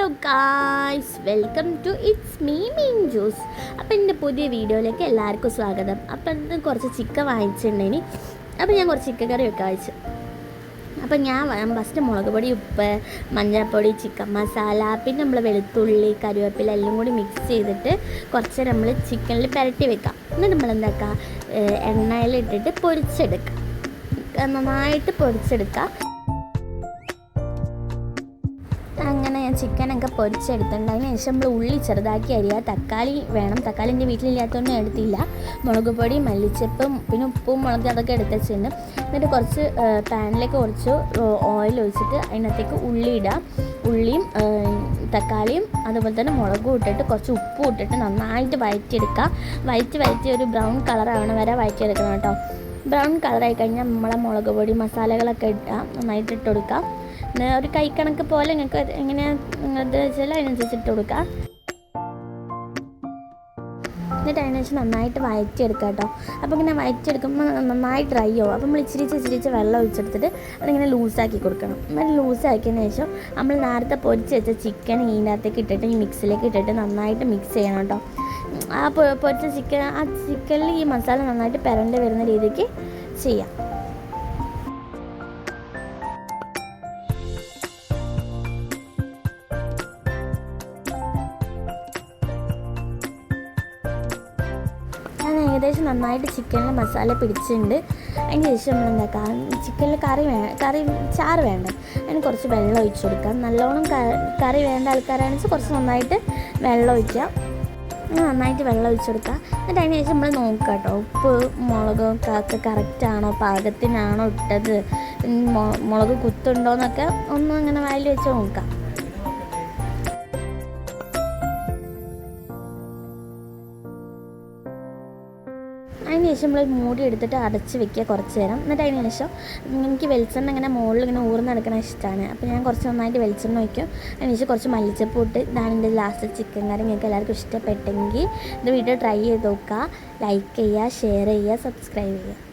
Hello guys, welcome to it's me മീൻ juice. അപ്പോൾ എൻ്റെ പുതിയ വീഡിയോയിലേക്ക് എല്ലാവർക്കും സ്വാഗതം. അപ്പോൾ ഇന്ന് കുറച്ച് ചിക്കൻ വാങ്ങിച്ചിട്ടുണ്ടേനി. അപ്പോൾ ഞാൻ കുറച്ച് ചിക്കൻ കറി വെക്കാൻ വെച്ചു. അപ്പോൾ ഞാൻ ഫസ്റ്റ് മുളക് പൊടി, ഉപ്പ്, മഞ്ഞൾപ്പൊടി, ചിക്കൻ മസാല, പിന്നെ നമ്മൾ വെളുത്തുള്ളി, കറിവേപ്പില എല്ലാം കൂടി മിക്സ് ചെയ്തിട്ട് കുറച്ച് നമ്മൾ ചിക്കനിൽ പുരട്ടി വെക്കാം. എന്നിട്ട് നമ്മൾ എന്താക്കുക, എണ്ണയിലിട്ടിട്ട് പൊരിച്ചെടുക്കുക, നന്നായിട്ട് പൊരിച്ചെടുക്കുക. അങ്ങനെ ഞാൻ ചിക്കനൊക്കെ പൊരിച്ചെടുത്തിട്ടുണ്ട്. അതിന് ശേഷം നമ്മൾ ഉള്ളി ചെറുതാക്കി അരിയുക. തക്കാളി വേണം. തക്കാളി എൻ്റെ വീട്ടിലില്ലാത്തതുകൊണ്ട് എടുത്തില്ല. മുളക് പൊടി, മല്ലിച്ചപ്പും പിന്നെ ഉപ്പും മുളക് അതൊക്കെ എടുത്ത് വെച്ചിട്ടുണ്ട്. എന്നിട്ട് കുറച്ച് പാനിലേക്ക് കുറച്ച് ഓയിൽ ഒഴിച്ചിട്ട് അതിനകത്തേക്ക് ഉള്ളി ഇടുക. ഉള്ളിയും തക്കാളിയും അതുപോലെ തന്നെ മുളകും ഇട്ടിട്ട് കുറച്ച് ഉപ്പും ഇട്ടിട്ട് നന്നായിട്ട് വഴറ്റിയെടുക്കുക. വഴറ്റി ഒരു ബ്രൗൺ കളറാവണ വരെ വഴറ്റിയെടുക്കണം കേട്ടോ. ബ്രൗൺ കളറായി കഴിഞ്ഞാൽ നമ്മളെ മുളക് പൊടി മസാലകളൊക്കെ ഇടുക, നന്നായിട്ട് ഇട്ട് കൊടുക്കുക. ഒരു കൈക്കണക്ക് പോലെ നിങ്ങൾക്ക് എങ്ങനെയാണെന്ന് വെച്ചാൽ അതിനനുസരിച്ച് ഇട്ട് കൊടുക്കുക. എന്നിട്ട് അതിനനുസരിച്ച് നന്നായിട്ട് വഴറ്റിയെടുക്കുക കേട്ടോ. അപ്പോൾ ഇങ്ങനെ വഴറ്റിയെടുക്കുമ്പോൾ നന്നായി ഡ്രൈ ആവും. അപ്പോൾ നമ്മൾ ഇച്ചിരിച്ച് വെള്ളം ഒഴിച്ചെടുത്തിട്ട് അതിങ്ങനെ ലൂസാക്കി കൊടുക്കണം. എന്നിട്ട് ലൂസാക്കിയതിന് ശേഷം നമ്മൾ നേരത്തെ പൊരിച്ച് വെച്ച ചിക്കൻ ഇതിനകത്തേക്ക് ഇട്ടിട്ട് ഈ മിക്സിലേക്ക് ഇട്ടിട്ട് നന്നായിട്ട് മിക്സ് ചെയ്യണം കേട്ടോ. ആ പൊരിച്ച ചിക്കനിൽ ഈ മസാല നന്നായിട്ട് പുരണ്ട് വരുന്ന രീതിക്ക് ചെയ്യാം. ഞാൻ ഏകദേശം നന്നായിട്ട് ചിക്കനിൽ മസാല പിടിച്ചിട്ടുണ്ട്. അതിന് ശേഷം നമ്മൾ എന്താക്കാം, ചിക്കനിൽ കറി ചാറ് വേണ്ട, അതിന് കുറച്ച് വെള്ളം ഒഴിച്ച് കൊടുക്കാം. നല്ലോണം കറി വേണ്ട ആൾക്കാരാണെന്ന് വെച്ചാൽ കുറച്ച് നന്നായിട്ട് വെള്ളം ഒഴിക്കുക. നന്നായിട്ട് വെള്ളം ഒഴിച്ച് കൊടുക്കുക. എന്നിട്ട് അതിന് ശേഷം നമ്മൾ നോക്കുക കേട്ടോ, ഉപ്പ് മുളകും ഒക്കെ കറക്റ്റാണോ, പാകത്തിനാണോ ഇട്ടത്, മുളക് കുത്തുണ്ടോയെന്നൊക്കെ ഒന്നും അങ്ങനെ വായിൽ വെച്ച് നോക്കാം. അതിന് ശേഷം നമ്മൾ മൂടി എടുത്തിട്ട് അടച്ച് വെക്കുക കുറച്ച് നേരം. എന്നിട്ട് അതിന് ശേഷം എനിക്ക് വെളിച്ചെണ്ണ ഇങ്ങനെ മുകളിൽ ഇങ്ങനെ ഊർന്നെടുക്കണ ഇഷ്ടമാണ്. അപ്പോൾ ഞാൻ കുറച്ച് നന്നായിട്ട് വെളിച്ചെണ്ണ വയ്ക്കും. അതിന് ശേഷം കുറച്ച് മല്ലിച്ചപ്പ് ഇട്ട് ഇതാണ് എൻ്റെ ലാസ്റ്റ് ചിക്കൻ കറി. നിങ്ങൾക്ക് എല്ലാവർക്കും ഇഷ്ടപ്പെട്ടെങ്കിൽ ഇത് വീഡിയോ ട്രൈ ചെയ്ത് നോക്കുക. ലൈക്ക് ചെയ്യുക, ഷെയർ ചെയ്യുക, സബ്സ്ക്രൈബ് ചെയ്യുക.